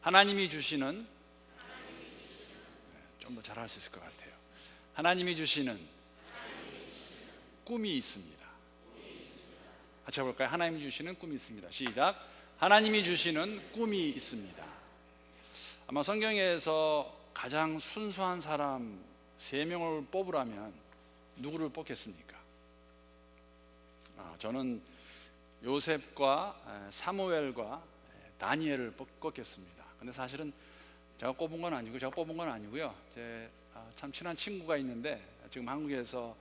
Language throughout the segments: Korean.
하나님이 주시는, 좀 더 잘할 수 있을 것 같아요. 하나님이 주시는 꿈이 있습니다. 같이 해볼까요? 하나님이 주시는 꿈이 있습니다. 시작. 하나님이 주시는 꿈이 있습니다. 아마 성경에서 가장 순수한 사람 3명을 뽑으라면 누구를 뽑겠습니까? 저는 요셉과 사무엘과 다니엘을 뽑겠습니다. 근데 사실은 제가 뽑은 건 아니고요. 제 참 친한 친구가 있는데 지금 한국에서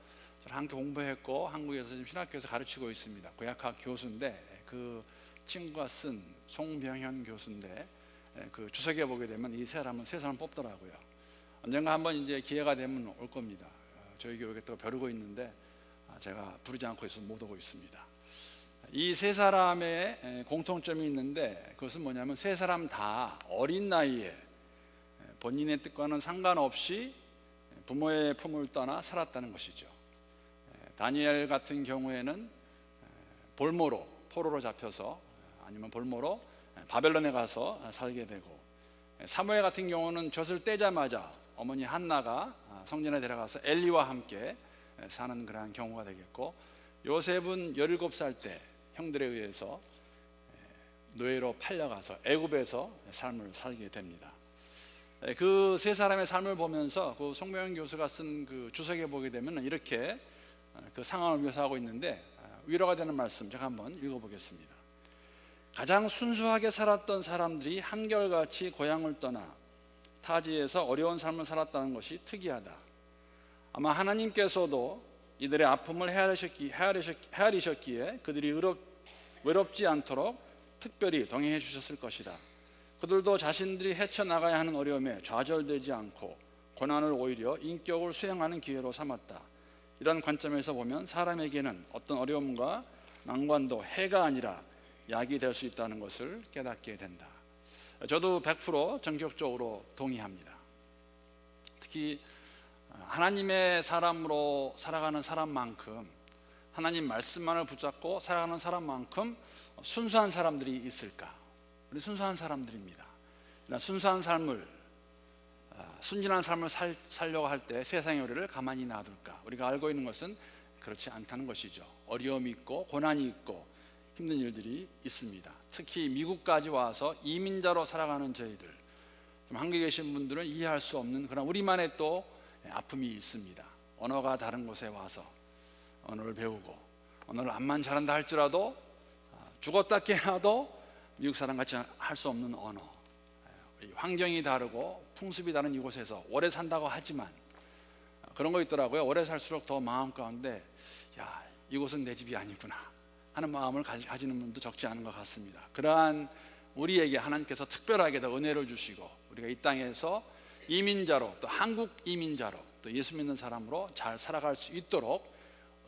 함께 공부했고 한국에서 지금 신학교에서 가르치고 있습니다. 구약학 교수인데 그 친구가 쓴 송병현 교수인데 그 주석에 보게 되면 이 세 사람 뽑더라고요. 언젠가 한번 이제 기회가 되면 올 겁니다. 저희 교육에 또 벼르고 있는데 제가 부르지 않고 있어서 못 오고 있습니다. 이 세 사람의 공통점이 있는데 그것은 뭐냐면 세 사람 다 어린 나이에 본인의 뜻과는 상관없이 부모의 품을 떠나 살았다는 것이죠. 다니엘 같은 경우에는 포로로 잡혀서 아니면 볼모로 바벨론에 가서 살게 되고, 사무엘 같은 경우는 젖을 떼자마자 어머니 한나가 성전에 데려가서 엘리와 함께 사는 그러한 경우가 되겠고, 요셉은 17살 때 형들에 의해서 노예로 팔려가서 애굽에서 삶을 살게 됩니다. 그 세 사람의 삶을 보면서 그 송병현 교수가 쓴 그 주석에 보게 되면 이렇게 그 상황을 묘사하고 있는데 위로가 되는 말씀 제가 한번 읽어보겠습니다. 가장 순수하게 살았던 사람들이 한결같이 고향을 떠나 타지에서 어려운 삶을 살았다는 것이 특이하다. 아마 하나님께서도 이들의 아픔을 헤아리셨기에 그들이 외롭지 않도록 특별히 동행해 주셨을 것이다. 그들도 자신들이 헤쳐나가야 하는 어려움에 좌절되지 않고 고난을 오히려 인격을 수행하는 기회로 삼았다. 이런 관점에서 보면 사람에게는 어떤 어려움과 난관도 해가 아니라 약이 될 수 있다는 것을 깨닫게 된다. 저도 100% 전격적으로 동의합니다. 특히 하나님의 사람으로 살아가는 사람만큼, 하나님 말씀만을 붙잡고 살아가는 사람만큼 순수한 사람들이 있을까? 우리 순수한 사람들입니다. 순수한 삶을, 순진한 삶을 살려고 할 때 세상의 우리를 가만히 놔둘까? 우리가 알고 있는 것은 그렇지 않다는 것이죠. 어려움이 있고 고난이 있고 힘든 일들이 있습니다. 특히 미국까지 와서 이민자로 살아가는 저희들, 한국에 계신 분들은 이해할 수 없는 그런 우리만의 또 아픔이 있습니다. 언어가 다른 곳에 와서 언어를 배우고, 언어를 암만 잘한다 할지라도 죽었다 깨어나도 미국 사람 같이 할 수 없는 언어, 환경이 다르고 풍습이 다른 이곳에서 오래 산다고 하지만 그런 거 있더라고요. 오래 살수록 더 마음 가운데 야, 이곳은 내 집이 아니구나 하는 마음을 가지는 분도 적지 않은 것 같습니다. 그러한 우리에게 하나님께서 특별하게 더 은혜를 주시고, 우리가 이 땅에서 이민자로, 또 한국 이민자로, 또 예수 믿는 사람으로 잘 살아갈 수 있도록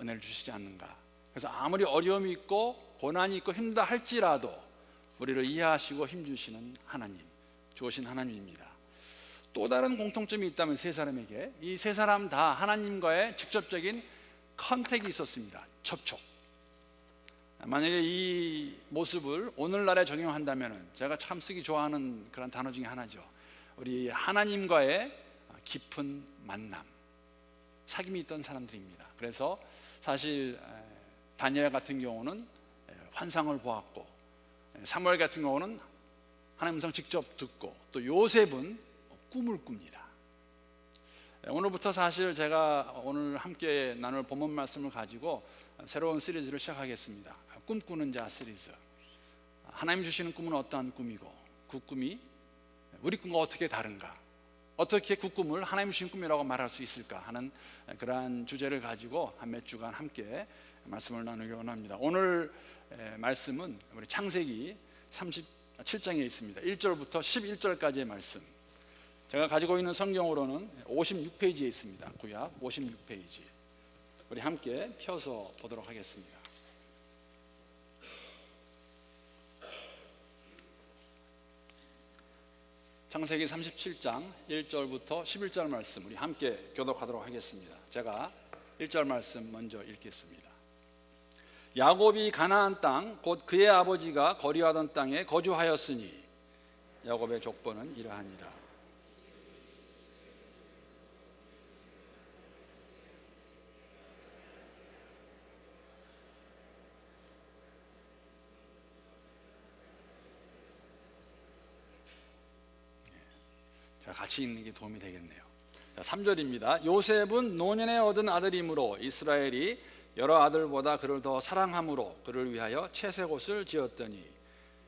은혜를 주시지 않는가. 그래서 아무리 어려움이 있고 고난이 있고 힘들다 할지라도 우리를 이해하시고 힘주시는 하나님, 좋으신 하나님입니다. 또 다른 공통점이 있다면 세 사람에게, 이 세 사람 다 하나님과의 직접적인 컨택이 있었습니다. 접촉. 만약에 이 모습을 오늘날에 적용한다면, 제가 참 쓰기 좋아하는 그런 단어 중에 하나죠. 우리 하나님과의 깊은 만남, 사귐이 있던 사람들입니다. 그래서 사실 다니엘 같은 경우는 환상을 보았고, 사무엘 같은 경우는 하나님 음성 직접 듣고, 또 요셉은 꿈을 꿉니다. 오늘부터 사실 제가 오늘 함께 나눌 본문 말씀을 가지고 새로운 시리즈를 시작하겠습니다. 꿈꾸는 자 시리즈. 하나님 주시는 꿈은 어떠한 꿈이고, 그 꿈이 우리 꿈과 어떻게 다른가, 어떻게 그 꿈을 하나님 주신 꿈이라고 말할 수 있을까 하는 그러한 주제를 가지고 한 몇 주간 함께 말씀을 나누기 원합니다. 오늘 말씀은 우리 창세기 37장에 있습니다. 1절부터 11절까지의 말씀. 제가 가지고 있는 성경으로는 56페이지에 있습니다. 구약 56페이지. 우리 함께 펴서 보도록 하겠습니다. 창세기 37장 1절부터 11절 말씀, 우리 함께 교독하도록 하겠습니다. 제가 1절 말씀 먼저 읽겠습니다. 야곱이 가나안 땅 곧 그의 아버지가 거류하던 땅에 거주하였으니 야곱의 족보는 이러하니라. 자, 같이 읽는 게 도움이 되겠네요. 자, 3절입니다. 요셉은 노년에 얻은 아들이므로 이스라엘이 여러 아들보다 그를 더 사랑함으로 그를 위하여 채색옷을 지었더니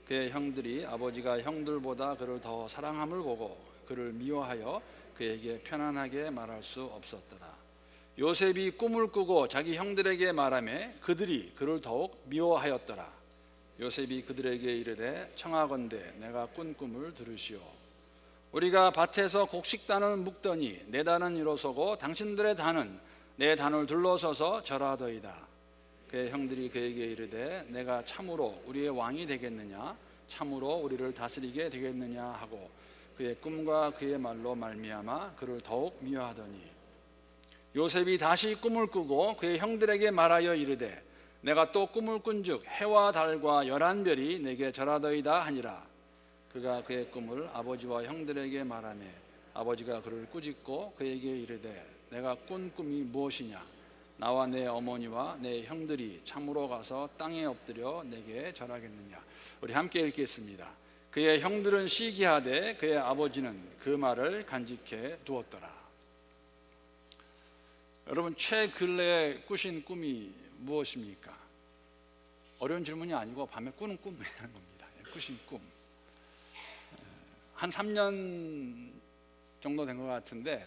그의 형들이 아버지가 형들보다 그를 더 사랑함을 보고 그를 미워하여 그에게 편안하게 말할 수 없었더라. 요셉이 꿈을 꾸고 자기 형들에게 말하매 그들이 그를 더욱 미워하였더라. 요셉이 그들에게 이르되 청하건대 내가 꾼 꿈을 들으시오. 우리가 밭에서 곡식단을 묶더니 내 단은 일어서고 당신들의 단은 내 단을 둘러서서 절하더이다. 그의 형들이 그에게 이르되 내가 참으로 우리의 왕이 되겠느냐 참으로 우리를 다스리게 되겠느냐 하고 그의 꿈과 그의 말로 말미암아 그를 더욱 미워하더니 요셉이 다시 꿈을 꾸고 그의 형들에게 말하여 이르되 내가 또 꿈을 꾼즉 해와 달과 11별이 내게 절하더이다 하니라. 그가 그의 꿈을 아버지와 형들에게 말하매 아버지가 그를 꾸짖고 그에게 이르되 내가 꾼 꿈이 무엇이냐 나와 내 어머니와 내 형들이 참으로 가서 땅에 엎드려 내게 절하겠느냐. 우리 함께 읽겠습니다. 그의 형들은 시기하되 그의 아버지는 그 말을 간직해 두었더라. 여러분, 최근래에 꾸신 꿈이 무엇입니까? 어려운 질문이 아니고 밤에 꾸는 꿈이라는 겁니다. 꾸신 꿈. 한 3년 정도 된 것 같은데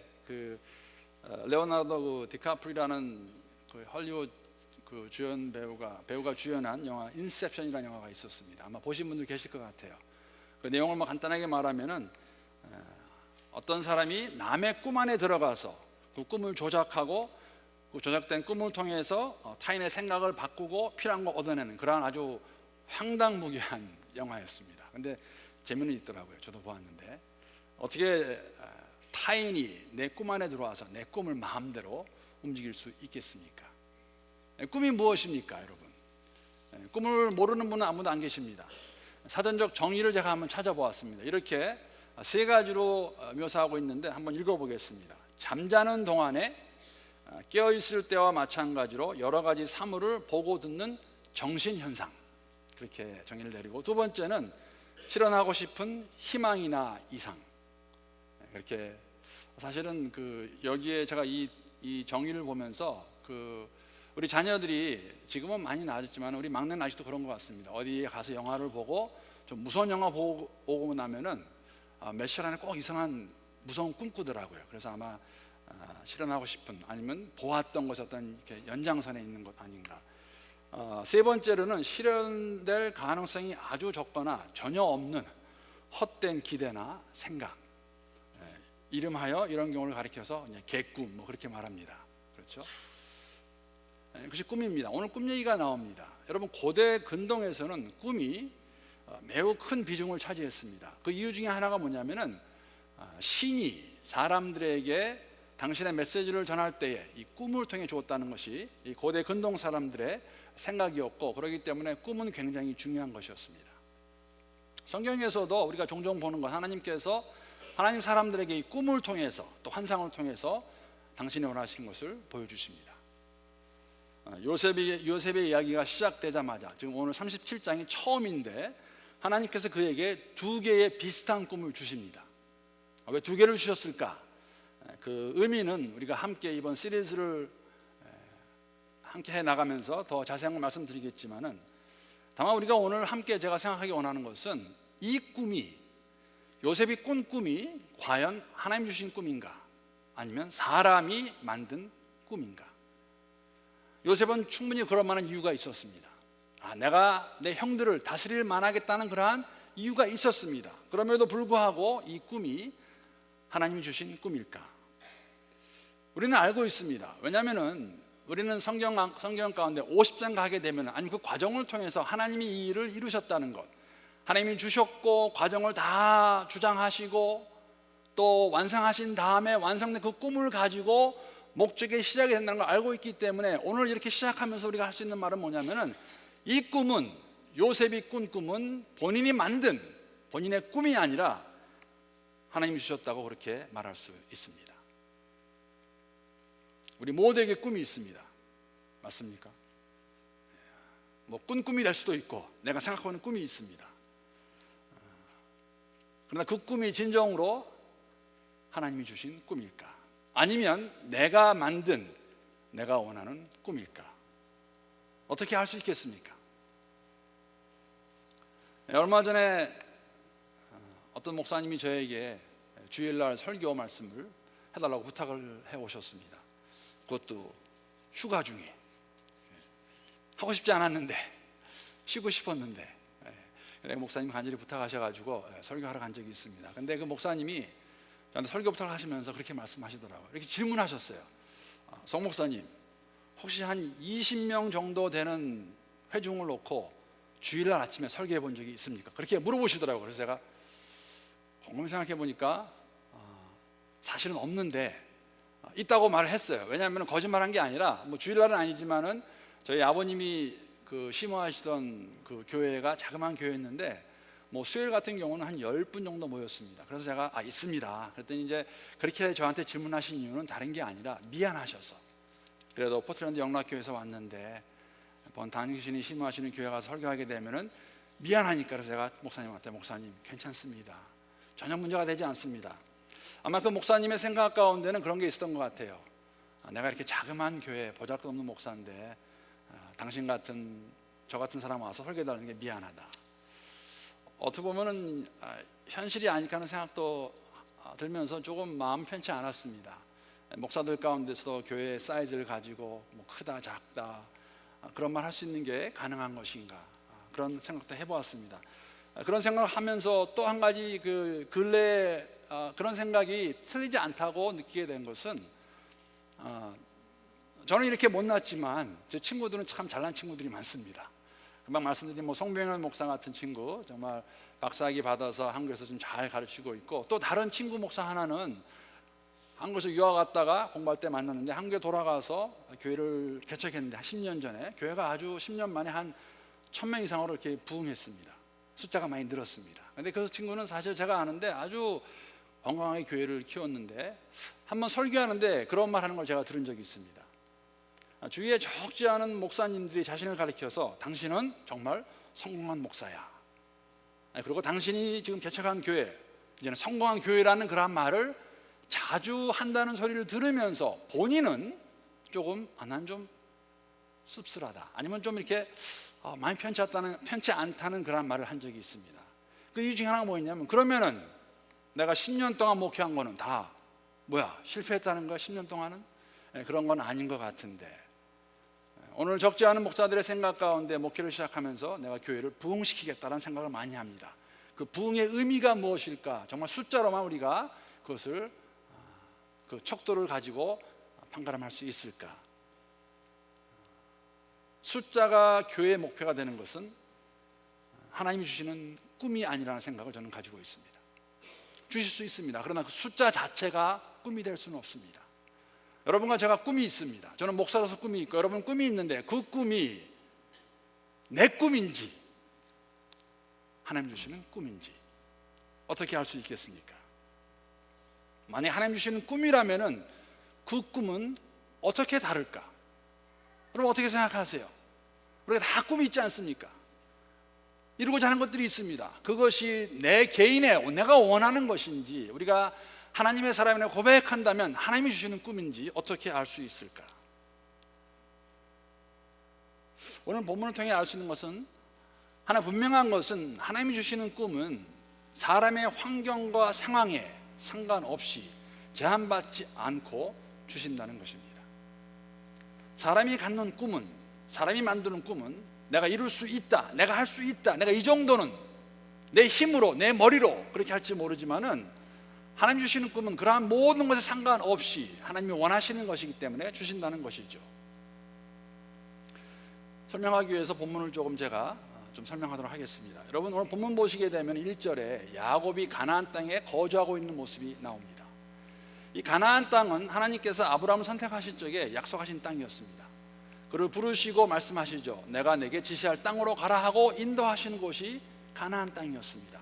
레오나르도 디카프리라는 헐리우드 주연 배우가 주연한 영화 인셉션이라는 영화가 있었습니다. 아마 보신 분들 계실 것 같아요. 그 내용을 간단하게 말하면은 어떤 사람이 남의 꿈 안에 들어가서 그 꿈을 조작하고 그 조작된 꿈을 통해서 타인의 생각을 바꾸고 필요한 거 얻어내는 그러한 아주 황당무계한 영화였습니다. 근데 재미는 있더라고요. 저도 보았는데 어떻게 타인이 내 꿈 안에 들어와서 내 꿈을 마음대로 움직일 수 있겠습니까? 꿈이 무엇입니까, 여러분? 꿈을 모르는 분은 아무도 안 계십니다. 사전적 정의를 제가 한번 찾아보았습니다. 이렇게 세 가지로 묘사하고 있는데 한번 읽어보겠습니다. 잠자는 동안에 깨어있을 때와 마찬가지로 여러 가지 사물을 보고 듣는 정신현상, 그렇게 정의를 내리고, 두 번째는 실현하고 싶은 희망이나 이상. 이렇게 사실은 여기에 제가 이 정의를 보면서 우리 자녀들이 지금은 많이 나아졌지만 우리 막내는 아직도 그런 것 같습니다. 어디에 가서 영화를 보고 좀 무서운 영화 보고 오고 나면은 며칠 안에 꼭 이상한 무서운 꿈 꾸더라고요. 그래서 아마 실현하고 싶은 아니면 보았던 것이 어떤 이렇게 연장선에 있는 것 아닌가. 세 번째로는 실현될 가능성이 아주 적거나 전혀 없는 헛된 기대나 생각, 이름하여 이런 경우를 가리켜서 개꿈 그렇게 말합니다. 그렇죠? 그것이 꿈입니다. 오늘 꿈 얘기가 나옵니다. 여러분, 고대 근동에서는 꿈이 매우 큰 비중을 차지했습니다. 그 이유 중에 하나가 뭐냐면은 신이 사람들에게 당신의 메시지를 전할 때에 이 꿈을 통해 주었다는 것이 이 고대 근동 사람들의 생각이었고, 그렇기 때문에 꿈은 굉장히 중요한 것이었습니다. 성경에서도 우리가 종종 보는 것, 하나님께서 하나님 사람들에게 이 꿈을 통해서 또 환상을 통해서 당신이 원하신 것을 보여주십니다. 요셉의 이야기가 시작되자마자, 지금 오늘 37장이 처음인데 하나님께서 그에게 두 개의 비슷한 꿈을 주십니다. 왜 두 개를 주셨을까? 그 의미는 우리가 함께 이번 시리즈를 함께 해나가면서 더 자세한 걸 말씀드리겠지만은, 다만 우리가 오늘 함께 제가 생각하기 원하는 것은 이 꿈이, 요셉이 꾼 꿈이 과연 하나님 주신 꿈인가 아니면 사람이 만든 꿈인가. 요셉은 충분히 그럴 만한 이유가 있었습니다. 내가 내 형들을 다스릴 만하겠다는 그러한 이유가 있었습니다. 그럼에도 불구하고 이 꿈이 하나님이 주신 꿈일까? 우리는 알고 있습니다. 왜냐하면 우리는 성경 가운데 50장 가게 되면, 아니면 그 과정을 통해서 하나님이 이 일을 이루셨다는 것, 하나님이 주셨고 과정을 다 주장하시고 또 완성하신 다음에 완성된 그 꿈을 가지고 목적의 시작이 된다는 걸 알고 있기 때문에 오늘 이렇게 시작하면서 우리가 할 수 있는 말은 뭐냐면은, 이 꿈은, 요셉이 꾼 꿈은 본인이 만든 본인의 꿈이 아니라 하나님이 주셨다고 그렇게 말할 수 있습니다. 우리 모두에게 꿈이 있습니다. 맞습니까? 뭐 꿈이 될 수도 있고 내가 생각하고 있는 꿈이 있습니다. 그러나 그 꿈이 진정으로 하나님이 주신 꿈일까? 아니면 내가 만든, 내가 원하는 꿈일까? 어떻게 할 수 있겠습니까? 얼마 전에 어떤 목사님이 저에게 주일날 설교 말씀을 해달라고 부탁을 해 오셨습니다. 그것도 휴가 중에. 하고 싶지 않았는데, 쉬고 싶었는데, 목사님 간절히 부탁하셔가지고 설교하러 간 적이 있습니다. 근데 그 목사님이 저한테 설교 부탁을 하시면서 그렇게 말씀하시더라고요. 이렇게 질문하셨어요. 송 목사님, 혹시 한 20명 정도 되는 회중을 놓고 주일날 아침에 설교해 본 적이 있습니까? 그렇게 물어보시더라고요. 그래서 제가 곰곰이 생각해 보니까 사실은 없는데 있다고 말을 했어요. 왜냐하면 거짓말한 게 아니라 뭐 주일날은 아니지만은 저희 아버님이 그 심호하시던 그 교회가 자그마한 교회였는데 뭐 수요일 같은 경우는 한 10분 정도 모였습니다. 그래서 제가 있습니다. 그랬더니 이제 그렇게 저한테 질문하신 이유는 다른 게 아니라 미안하셔서, 그래도 포틀랜드 영락교회에서 왔는데 당신이 심호하시는 교회 가서 설교하게 되면은 미안하니까, 그래서 제가 목사님한테 목사님 괜찮습니다. 전혀 문제가 되지 않습니다. 아마 그 목사님의 생각 가운데는 그런 게 있었던 것 같아요. 내가 이렇게 자그마한 교회 보잘것없는 목사인데 당신 같은 저 같은 사람 와서 설교해달라는 게 미안하다. 어떻게 보면은 현실이 아니까 하는 생각도 들면서 조금 마음 편치 않았습니다. 목사들 가운데서도 교회의 사이즈를 가지고 뭐 크다 작다 그런 말 할 수 있는 게 가능한 것인가, 그런 생각도 해보았습니다. 그런 생각을 하면서 또 한 가지 그 근래에 그런 생각이 틀리지 않다고 느끼게 된 것은, 저는 이렇게 못났지만 제 친구들은 참 잘난 친구들이 많습니다. 금방 말씀드린 뭐 송병현 목사 같은 친구, 정말 박사학위 받아서 한국에서 좀 잘 가르치고 있고, 또 다른 친구 목사 하나는 한국에서 유학 갔다가 공부할 때 만났는데 한국에 돌아가서 교회를 개척했는데 한 10년 전에 교회가 아주 10년 만에 한 1000명 이상으로 이렇게 부흥했습니다. 숫자가 많이 늘었습니다. 근데 그 친구는 사실 제가 아는데 아주 건강하게 교회를 키웠는데 한번 설교하는데 그런 말 하는 걸 제가 들은 적이 있습니다. 주위에 적지 않은 목사님들이 자신을 가리켜서 당신은 정말 성공한 목사야, 그리고 당신이 지금 개척한 교회 이제는 성공한 교회라는 그런 말을 자주 한다는 소리를 들으면서 본인은 조금 난 좀 씁쓸하다, 아니면 좀 이렇게 많이 편치 않다는 그런 말을 한 적이 있습니다. 그 이유 중에 하나가 뭐였냐면, 그러면은 내가 10년 동안 목회한 거는 다 뭐야, 실패했다는 거야? 10년 동안은? 그런 건 아닌 것 같은데, 오늘 적지 않은 목사들의 생각 가운데 목회를 시작하면서 내가 교회를 부흥시키겠다는 생각을 많이 합니다. 그 부흥의 의미가 무엇일까? 정말 숫자로만 우리가 그것을 그 척도를 가지고 판가름할 수 있을까? 숫자가 교회의 목표가 되는 것은 하나님이 주시는 꿈이 아니라는 생각을 저는 가지고 있습니다. 주실 수 있습니다. 그러나 그 숫자 자체가 꿈이 될 수는 없습니다. 여러분과 제가 꿈이 있습니다. 저는 목사로서 꿈이 있고 여러분 꿈이 있는데 그 꿈이 내 꿈인지 하나님 주시는 꿈인지 어떻게 알 수 있겠습니까? 만약 하나님 주시는 꿈이라면은 그 꿈은 어떻게 다를까? 여러분 어떻게 생각하세요? 우리가 다 꿈이 있지 않습니까? 이루고자 하는 것들이 있습니다. 그것이 내 개인의 내가 원하는 것인지, 우리가 하나님의 사람이라고 고백한다면 하나님이 주시는 꿈인지 어떻게 알 수 있을까? 오늘 본문을 통해 알 수 있는 것은, 하나 분명한 것은 하나님이 주시는 꿈은 사람의 환경과 상황에 상관없이 제한받지 않고 주신다는 것입니다. 사람이 갖는 꿈은, 사람이 만드는 꿈은 내가 이룰 수 있다, 내가 할 수 있다, 내가 이 정도는 내 힘으로, 내 머리로 그렇게 할지 모르지만은 하나님 주시는 꿈은 그러한 모든 것에 상관없이 하나님이 원하시는 것이기 때문에 주신다는 것이죠. 설명하기 위해서 본문을 조금 제가 좀 설명하도록 하겠습니다. 여러분 오늘 본문 보시게 되면 1절에 야곱이 가나안 땅에 거주하고 있는 모습이 나옵니다. 이 가나안 땅은 하나님께서 아브라함을 선택하신 적에 약속하신 땅이었습니다. 그를 부르시고 말씀하시죠. 내가 내게 지시할 땅으로 가라 하고 인도하신 곳이 가나안 땅이었습니다.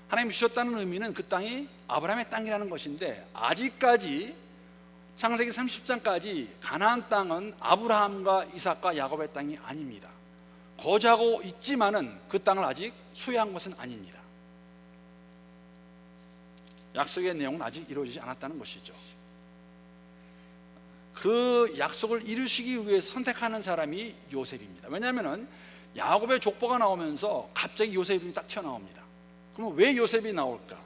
하나님 주셨다는 의미는 그 땅이 아브라함의 땅이라는 것인데, 아직까지 창세기 30장까지 가나안 땅은 아브라함과 이삭과 야곱의 땅이 아닙니다. 거주하고 있지만은 그 땅을 아직 소유한 것은 아닙니다. 약속의 내용은 아직 이루어지지 않았다는 것이죠. 그 약속을 이루시기 위해서 선택하는 사람이 요셉입니다. 왜냐하면 야곱의 족보가 나오면서 갑자기 요셉이 딱 튀어나옵니다. 그럼 왜 요셉이 나올까?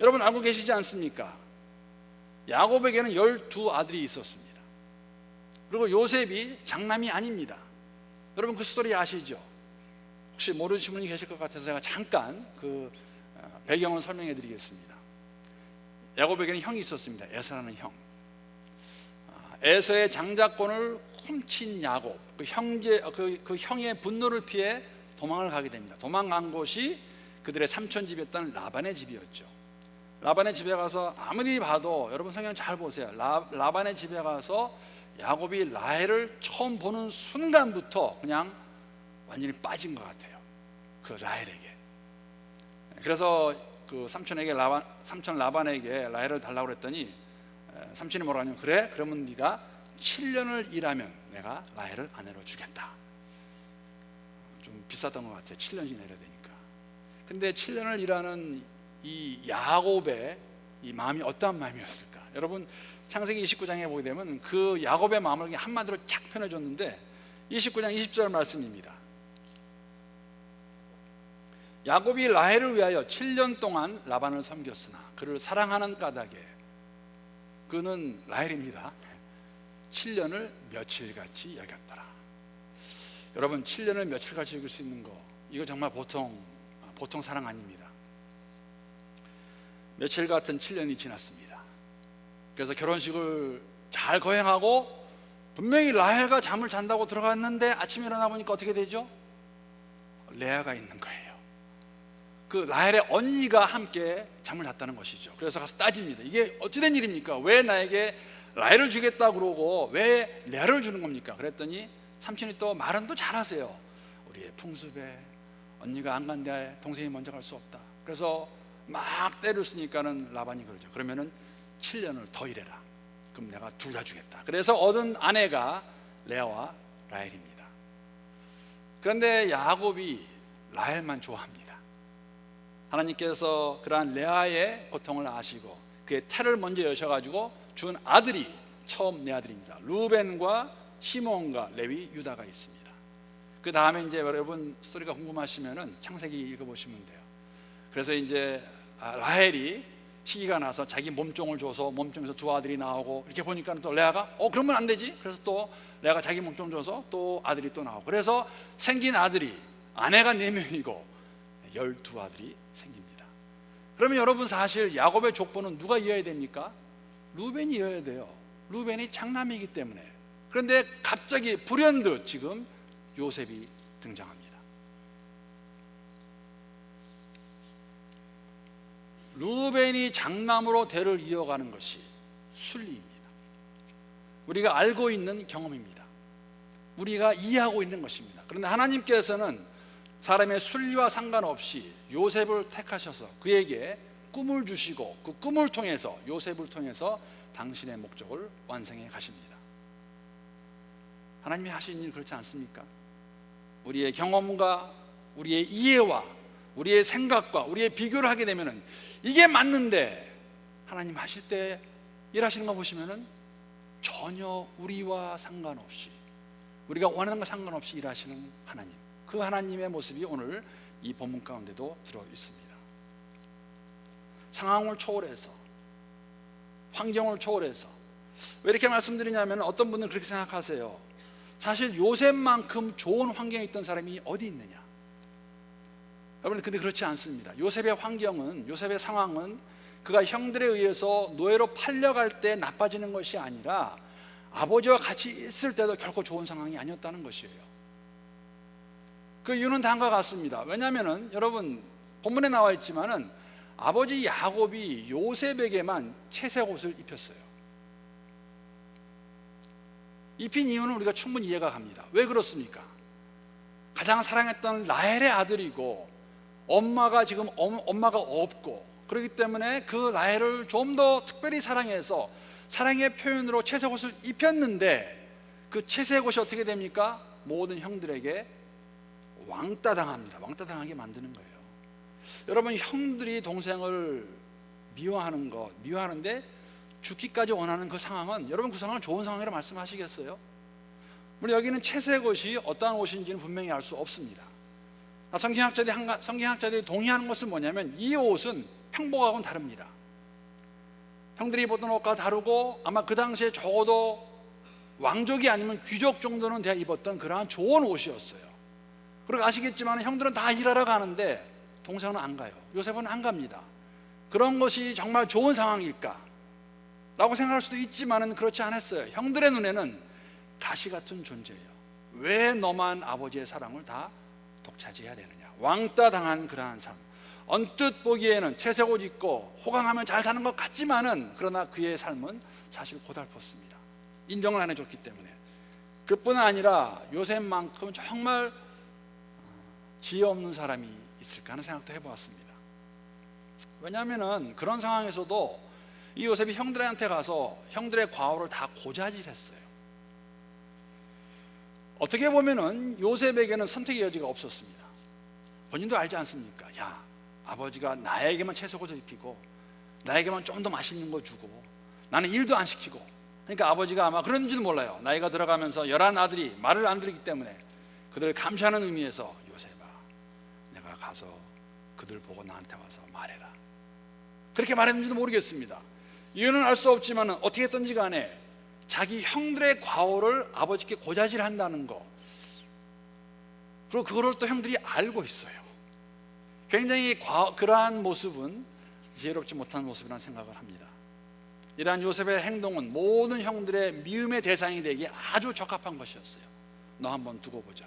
여러분 알고 계시지 않습니까? 야곱에게는 12아들이 있었습니다. 그리고 요셉이 장남이 아닙니다. 여러분 그 스토리 아시죠? 혹시 모르시는 분이 계실 것 같아서 제가 잠깐 그 배경을 설명해 드리겠습니다. 야곱에게는 형이 있었습니다. 에서라는 형. 에서의 장자권을 훔친 야곱, 그 형의 분노를 피해 도망을 가게 됩니다. 도망간 곳이 그들의 삼촌 집이었던 라반의 집이었죠. 라반의 집에 가서 아무리 봐도, 여러분 성경 잘 보세요. 라반의 집에 가서 야곱이 라헬을 처음 보는 순간부터 그냥 완전히 빠진 것 같아요, 그 라헬에게. 그래서 그 삼촌 라반에게 라헬을 달라고 그랬더니 삼촌이 뭐라 하냐면, 그래? 그러면 네가 7년을 일하면 내가 라헬을 아내로 주겠다. 좀 비쌌던 것 같아요, 7년이 내려야 되니까. 근데 7년을 일하는 이 야곱의 이 마음이 어떠한 마음이었을까? 여러분 창세기 29장에 보게 되면 그 야곱의 마음을 한마디로 쫙 표현해줬는데, 29장 20절 말씀입니다. 야곱이 라헬을 위하여 7년 동안 라반을 섬겼으나 그를 사랑하는 까닭에, 그는 라헬입니다, 7년을 며칠같이 여겼더라. 여러분 7년을 며칠같이 여길 수 있는 거, 이거 정말 보통 사랑 아닙니다. 며칠 같은 7년이 지났습니다. 그래서 결혼식을 잘 거행하고 분명히 라헬과 잠을 잔다고 들어갔는데 아침에 일어나 보니까 어떻게 되죠? 레아가 있는 거예요. 그 라헬의 언니가 함께 잠을 잤다는 것이죠. 그래서 가서 따집니다. 이게 어찌된 일입니까? 왜 나에게 라헬을 주겠다 그러고 왜 레아를 주는 겁니까? 그랬더니 삼촌이 또 말은 또 잘하세요. 우리의 풍습에 언니가 안 간데 동생이 먼저 갈 수 없다. 그래서 막 때를 쓰니까는 라반이 그러죠. 그러면은 7년을 더 일해라. 그럼 내가 둘 다 주겠다. 그래서 얻은 아내가 레아와 라헬입니다. 그런데 야곱이 라헬만 좋아합니다. 하나님께서 그러한 레아의 고통을 아시고 그의 태를 먼저 여셔가지고 준 아들이 처음 네 아들입니다. 루벤과 시몬과 레위, 유다가 있습니다. 그 다음에 이제 여러분 스토리가 궁금하시면은 창세기 읽어보시면 돼요. 그래서 이제 라헬이 시기가 나서 자기 몸종을 줘서 몸종에서 두 아들이 나오고, 이렇게 보니까 또 레아가 그러면 안 되지. 그래서 또 레아가 자기 몸종 줘서 또 아들이 또 나오고, 그래서 생긴 아들이 아내가 4명이고 12아들이 생깁니다. 그러면 여러분 사실 야곱의 족보는 누가 이어야 됩니까? 루벤이 이어야 돼요. 루벤이 장남이기 때문에. 그런데 갑자기 불현듯 지금 요셉이 등장합니다. 루벤이 장남으로 대를 이어가는 것이 순리입니다. 우리가 알고 있는 경험입니다. 우리가 이해하고 있는 것입니다. 그런데 하나님께서는 사람의 순리와 상관없이 요셉을 택하셔서 그에게 꿈을 주시고 그 꿈을 통해서, 요셉을 통해서 당신의 목적을 완성해 가십니다. 하나님이 하신 일 그렇지 않습니까? 우리의 경험과 우리의 이해와 우리의 생각과 우리의 비교를 하게 되면은 이게 맞는데, 하나님 하실 때 일하시는 거 보시면은 전혀 우리와 상관없이, 우리가 원하는 거 상관없이 일하시는 하나님, 그 하나님의 모습이 오늘 이 본문 가운데도 들어 있습니다. 상황을 초월해서, 환경을 초월해서. 왜 이렇게 말씀드리냐면, 어떤 분들은 그렇게 생각하세요. 사실 요셉만큼 좋은 환경에 있던 사람이 어디 있느냐. 여러분 근데 그렇지 않습니다. 요셉의 환경은, 요셉의 상황은 그가 형들에 의해서 노예로 팔려갈 때 나빠지는 것이 아니라 아버지와 같이 있을 때도 결코 좋은 상황이 아니었다는 것이에요. 그 이유는 다음과 같습니다. 왜냐하면 여러분 본문에 나와 있지만은 아버지 야곱이 요셉에게만 채색 옷을 입혔어요. 입힌 이유는 우리가 충분히 이해가 갑니다. 왜 그렇습니까? 가장 사랑했던 라헬의 아들이고 엄마가 지금 엄마가 없고, 그렇기 때문에 그 라헬을 좀 더 특별히 사랑해서 사랑의 표현으로 채색 옷을 입혔는데, 그 채색 옷이 어떻게 됩니까? 모든 형들에게 왕따 당합니다. 왕따 당하게 만드는 거예요. 여러분, 형들이 동생을 미워하는데 죽기까지 원하는 그 상황은, 여러분 그 상황은 좋은 상황이라고 말씀하시겠어요? 물론 여기는 채색 옷이 어떠한 옷인지는 분명히 알 수 없습니다. 성경학자들이 동의하는 것은 뭐냐면, 이 옷은 평복하고는 다릅니다. 형들이 입었던 옷과 다르고, 아마 그 당시에 적어도 왕족이 아니면 귀족 정도는 돼야 입었던 그러한 좋은 옷이었어요. 그리고 아시겠지만 형들은 다 일하러 가는데 동생은 안 가요. 요셉은 안 갑니다. 그런 것이 정말 좋은 상황일까? 라고 생각할 수도 있지만 그렇지 않았어요. 형들의 눈에는 가시 같은 존재예요. 왜 너만 아버지의 사랑을 다 독차지해야 되느냐? 왕따 당한 그러한 삶. 언뜻 보기에는 채색 옷 입고 호강하면 잘 사는 것 같지만은, 그러나 그의 삶은 사실 고달팠습니다. 인정을 안 해줬기 때문에. 그뿐 아니라 요셉만큼 정말 지혜 없는 사람이 있을까 하는 생각도 해보았습니다. 왜냐하면 그런 상황에서도 이 요셉이 형들한테 가서 형들의 과오를 다 고자질했어요. 어떻게 보면은 요셉에게는 선택의 여지가 없었습니다. 본인도 알지 않습니까? 야, 아버지가 나에게만 채색 옷을 입히고 나에게만 좀 더 맛있는 거 주고 나는 일도 안 시키고, 그러니까 아버지가 아마 그런지도 몰라요. 나이가 들어가면서 11 아들이 말을 안 들었기 때문에 그들을 감시하는 의미에서, 요셉아, 내가 가서 그들 보고 나한테 와서 말해라, 그렇게 말했는지도 모르겠습니다. 이유는 알 수 없지만 어떻게 했든지 간에 자기 형들의 과오를 아버지께 고자질한다는 거, 그리고 그거를 또 형들이 알고 있어요. 굉장히 그러한 모습은 지혜롭지 못한 모습이라는 생각을 합니다. 이러한 요셉의 행동은 모든 형들의 미움의 대상이 되기에 아주 적합한 것이었어요. 너 한번 두고 보자.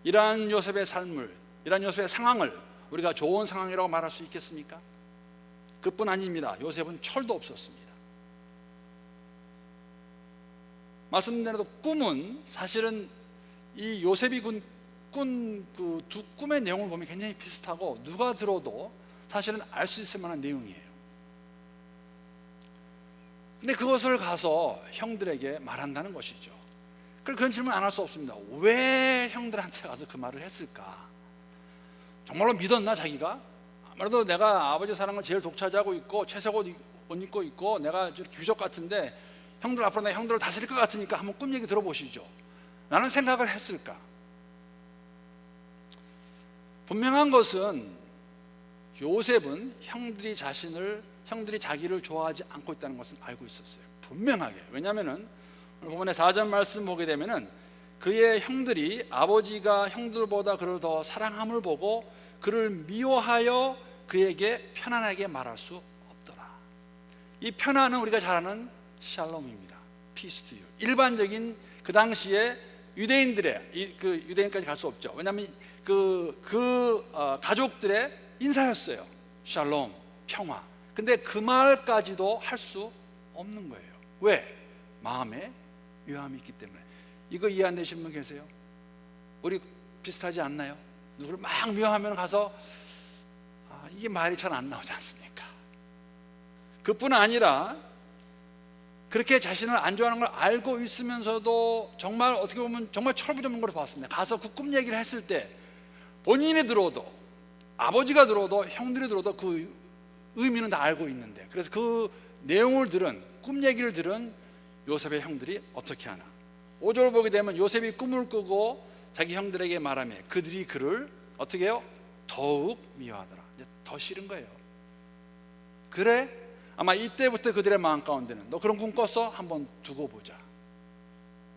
이러한 요셉의 삶을, 이러한 요셉의 상황을 우리가 좋은 상황이라고 말할 수 있겠습니까? 그뿐 아닙니다. 요셉은 철도 없었습니다. 말씀드린 대로 꿈은 사실은 이 요셉이 꾼 그 두 꿈의 내용을 보면 굉장히 비슷하고, 누가 들어도 사실은 알 수 있을 만한 내용이에요. 근데 그것을 가서 형들에게 말한다는 것이죠. 그런 질문 안 할 수 없습니다. 왜 형들한테 가서 그 말을 했을까? 정말로 믿었나 자기가? 아무래도 내가 아버지 사랑을 제일 독차지하고 있고 채색 옷 입고 있고 내가 귀족 같은데 형들 앞으로 내가 형들을 다스릴 것 같으니까 한번 꿈 얘기 들어보시죠 라는 생각을 했을까? 분명한 것은 요셉은 형들이 자기를 좋아하지 않고 있다는 것은 알고 있었어요. 분명하게. 왜냐하면 오늘 본문의 4절 말씀 보게 되면은, 그의 형들이 아버지가 형들보다 그를 더 사랑함을 보고 그를 미워하여 그에게 편안하게 말할 수 없더라. 이 편안은 우리가 잘 아는 샬롬입니다. Peace to you. 일반적인 그 당시에 유대인들의, 유대인까지 갈 수 없죠. 왜냐하면 가족들의 인사였어요. 샬롬, 평화. 근데 그 말까지도 할 수 없는 거예요. 왜? 마음에 유함이 있기 때문에. 이거 이해 안 되시는 분 계세요? 우리 비슷하지 않나요? 누구를 막 미워하면 가서 이게 말이 잘 안 나오지 않습니까? 그뿐 아니라 그렇게 자신을 안 좋아하는 걸 알고 있으면서도 정말 어떻게 보면 정말 철부없는 걸 봤습니다. 가서 그 꿈 얘기를 했을 때 본인이 들어도, 아버지가 들어도, 형들이 들어도 그 의미는 다 알고 있는데, 그래서 그 내용을 들은, 꿈 얘기를 들은 요셉의 형들이 어떻게 하나? 5절 보게 되면 요셉이 꿈을 꾸고 자기 형들에게 말하며 그들이 그를 어떻게 해요? 더욱 미워하더라. 이제 더 싫은 거예요. 그래? 아마 이때부터 그들의 마음 가운데는, 너 그런 꿈 꿨어? 한번 두고 보자.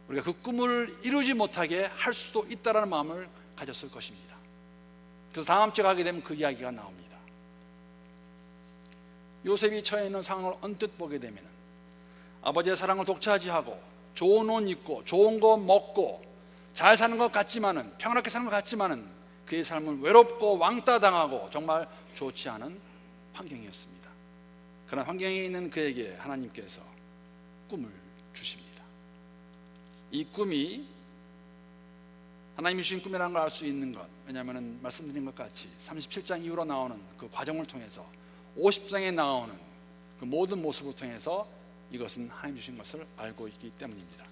우리가 그 꿈을 이루지 못하게 할 수도 있다는 마음을 가졌을 것입니다. 그래서 다음 주에 가게 되면 그 이야기가 나옵니다. 요셉이 처해 있는 상황을 언뜻 보게 되면 아버지의 사랑을 독차지하고 좋은 옷 입고 좋은 거 먹고 잘 사는 것 같지만은, 평안하게 사는 것 같지만은 그의 삶은 외롭고 왕따 당하고 정말 좋지 않은 환경이었습니다. 그런 환경에 있는 그에게 하나님께서 꿈을 주십니다. 이 꿈이 하나님이 주신 꿈이라는 걸 알 수 있는 것, 왜냐하면 말씀드린 것 같이 37장 이후로 나오는 그 과정을 통해서 50장에 나오는 그 모든 모습을 통해서 이것은 하나님 주신 것을 알고 있기 때문입니다.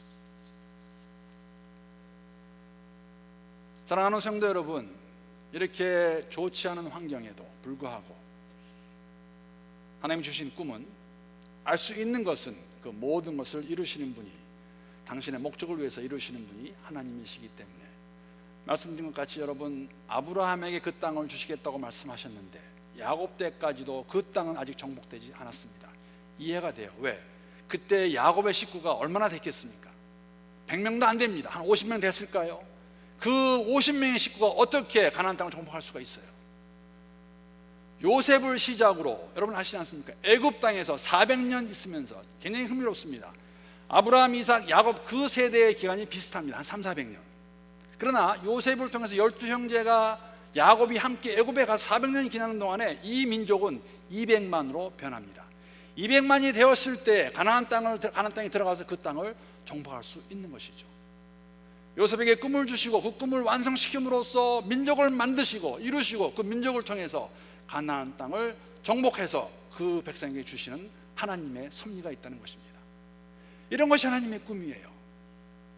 사랑하는 성도 여러분, 이렇게 좋지 않은 환경에도 불구하고 하나님이 주신 꿈은 알 수 있는 것은 그 모든 것을 이루시는 분이, 당신의 목적을 위해서 이루시는 분이 하나님이시기 때문에, 말씀드린 것 같이 여러분, 아브라함에게 그 땅을 주시겠다고 말씀하셨는데 야곱 때까지도 그 땅은 아직 정복되지 않았습니다. 이해가 돼요. 왜? 그때 야곱의 식구가 얼마나 됐겠습니까? 100명도 안 됩니다. 한 50명 됐을까요? 그 50명의 식구가 어떻게 가나안 땅을 정복할 수가 있어요? 요셉을 시작으로 여러분 아시지 않습니까? 애굽 땅에서 400년 있으면서, 굉장히 흥미롭습니다. 아브라함, 이삭, 야곱 그 세대의 기간이 비슷합니다. 한 300~400년. 그러나 요셉을 통해서 12형제가 야곱이 함께 애굽에 가서 400년이 지나는 동안에 이 민족은 200만으로 변합니다. 200만이 되었을 때 가나안 땅에 들어가서 그 땅을 정복할 수 있는 것이죠. 요셉에게 꿈을 주시고 그 꿈을 완성시킴으로써 민족을 만드시고 이루시고 그 민족을 통해서 가나안 땅을 정복해서 그 백성에게 주시는 하나님의 섭리가 있다는 것입니다. 이런 것이 하나님의 꿈이에요.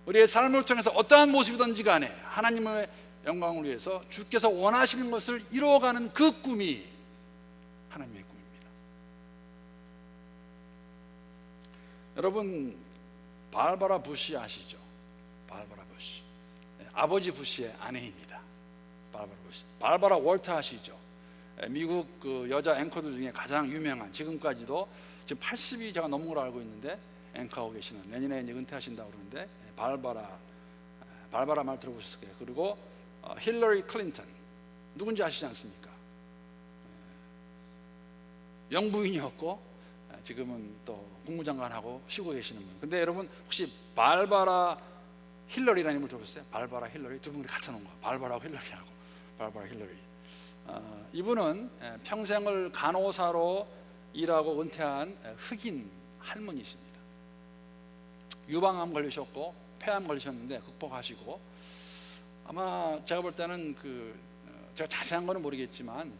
우리의 삶을 통해서 어떠한 모습이든지 간에 하나님의 영광을 위해서 주께서 원하시는 것을 이루어가는 그 꿈이 하나님의 꿈입니다. 여러분, 바르바라 부시 아시죠? 바르바라 부시, 아버지 부시의 아내입니다. 바르바라 부시. 바르바라 월터 아시죠? 미국 그 여자 앵커들 중에 가장 유명한, 지금까지도 지금 80이 제가 넘은 걸로 알고 있는데 앵커하고 계시는, 내년에 이제 은퇴하신다고 그러는데, 바르바라 말 들어보셨을 거예요. 그리고 힐러리 클린턴, 누군지 아시지 않습니까? 영부인이었고 지금은 또 국무장관하고 쉬고 계시는 분. 근데 여러분 혹시 바르바라 힐러리라는 이름을 들어보셨어요? 바르바라 힐러리, 두 분이 같이 놓은 거, 바르바라하고 힐러리하고. 바르바라 힐러리. 이분은 평생을 간호사로 일하고 은퇴한 흑인 할머니십니다. 유방암 걸리셨고 폐암 걸리셨는데 극복하시고, 아마 제가 볼 때는 제가 자세한 거는 모르겠지만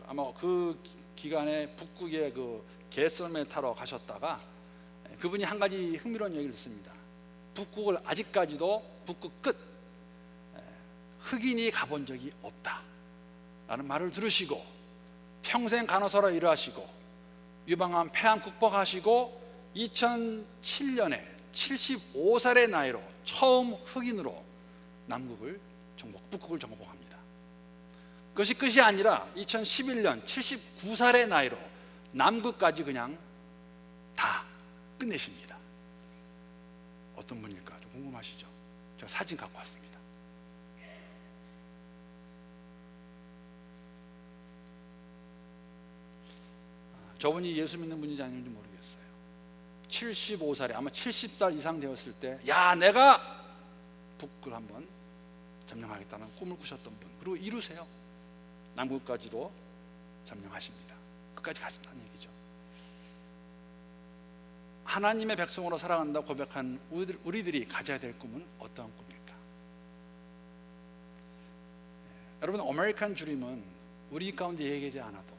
아마 그 기간에 북극에 그 개썰매 타러 가셨다가 그분이 한 가지 흥미로운 얘기를 했습니다. 북극을 아직까지도 북극 끝 흑인이 가본 적이 없다라는 말을 들으시고 평생 간호사로 일하시고 유방암 폐암 극복하시고 2007년에 75살의 나이로 처음 흑인으로 남극을 북극을 정복합니다. 그것이 끝이 아니라 2011년 79살의 나이로 남극까지 그냥 다 끝내십니다. 어떤 분일까 좀 궁금하시죠? 제가 사진 갖고 왔습니다. 저분이 예수 믿는 분인지 아닌지 모르겠어요. 75살에 아마 70살 이상 되었을 때, 야, 내가 북극을 한번 점령하겠다는 꿈을 꾸셨던 분, 그리고 이루세요. 남극까지도 점령하십니다. 끝까지 가신다는 얘기죠. 하나님의 백성으로 살아간다고 고백한 우리들이 가져야 될 꿈은 어떤 꿈일까? 여러분, 아메리칸 드림은 우리 가운데 얘기하지 않아도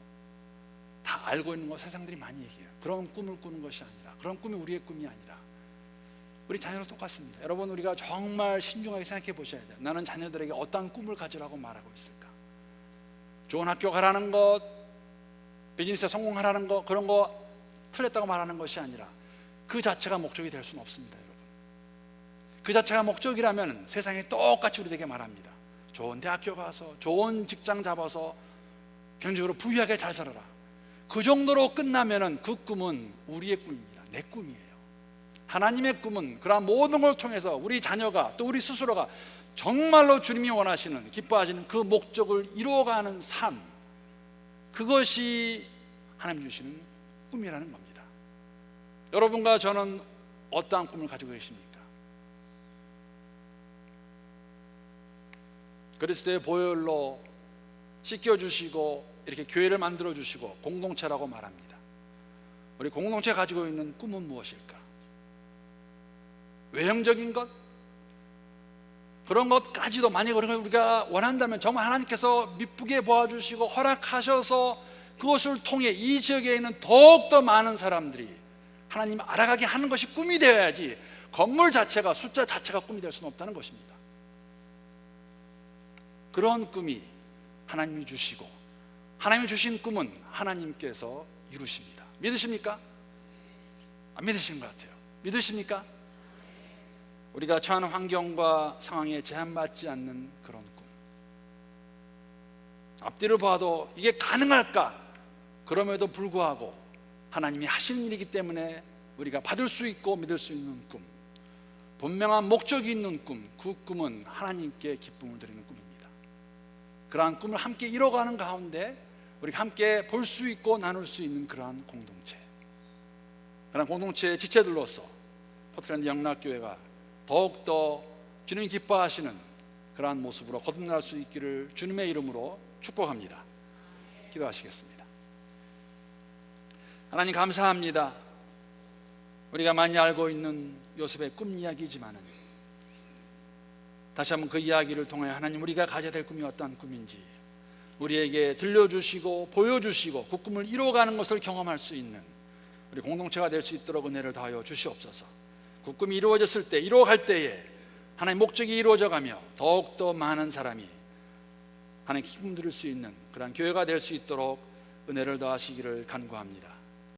다 알고 있는 거 세상들이 많이 얘기해요. 그런 꿈을 꾸는 것이 아니라, 그런 꿈이 우리의 꿈이 아니라 우리 자녀도 똑같습니다. 여러분, 우리가 정말 신중하게 생각해 보셔야 돼요. 나는 자녀들에게 어떠한 꿈을 가지라고 말하고 있을까? 좋은 학교 가라는 것, 비즈니스에 성공하라는 것, 그런 거 틀렸다고 말하는 것이 아니라 그 자체가 목적이 될 수는 없습니다. 여러분, 그 자체가 목적이라면 세상에 똑같이 우리에게 말합니다. 좋은 대학교 가서 좋은 직장 잡아서 경제적으로 부유하게 잘 살아라. 그 정도로 끝나면은 그 꿈은 우리의 꿈입니다. 내 꿈이에요. 하나님의 꿈은 그러한 모든 걸 통해서 우리 자녀가 또 우리 스스로가 정말로 주님이 원하시는, 기뻐하시는 그 목적을 이루어가는 삶, 그것이 하나님 주시는 꿈이라는 겁니다. 여러분과 저는 어떠한 꿈을 가지고 계십니까? 그리스도의 보혈로 씻겨주시고 이렇게 교회를 만들어주시고 공동체라고 말합니다. 우리 공동체가 가지고 있는 꿈은 무엇일까? 외형적인 것? 그런 것까지도 만약에 우리가 원한다면 정말 하나님께서 미쁘게 보아주시고 허락하셔서 그것을 통해 이 지역에 있는 더욱더 많은 사람들이 하나님 알아가게 하는 것이 꿈이 되어야지, 건물 자체가, 숫자 자체가 꿈이 될 수는 없다는 것입니다. 그런 꿈이 하나님이 주시고, 하나님이 주신 꿈은 하나님께서 이루십니다. 믿으십니까? 안 믿으시는 것 같아요. 믿으십니까? 우리가 처한 환경과 상황에 제한받지 않는 그런 꿈, 앞뒤를 봐도 이게 가능할까? 그럼에도 불구하고 하나님이 하시는 일이기 때문에 우리가 받을 수 있고 믿을 수 있는 꿈, 분명한 목적이 있는 꿈, 그 꿈은 하나님께 기쁨을 드리는 꿈입니다. 그러한 꿈을 함께 이뤄가는 가운데 우리가 함께 볼 수 있고 나눌 수 있는 그러한 공동체, 그러한 공동체의 지체들로서 포틀랜드 영락교회가 더욱더 주님이 기뻐하시는 그러한 모습으로 거듭날 수 있기를 주님의 이름으로 축복합니다. 기도하시겠습니다. 하나님 감사합니다. 우리가 많이 알고 있는 요셉의 꿈 이야기지만은 다시 한번 그 이야기를 통해 하나님 우리가 가져야 될 꿈이 어떠한 꿈인지 우리에게 들려주시고 보여주시고 그 꿈을 이루어가는 것을 경험할 수 있는 우리 공동체가 될 수 있도록 은혜를 더하여 주시옵소서. 그 꿈이 이루어졌을 때, 이루어갈 때에 하나님 목적이 이루어져가며 더욱더 많은 사람이 하나님 기쁨 들을 수 있는 그런 교회가 될 수 있도록 은혜를 더하시기를 간구합니다.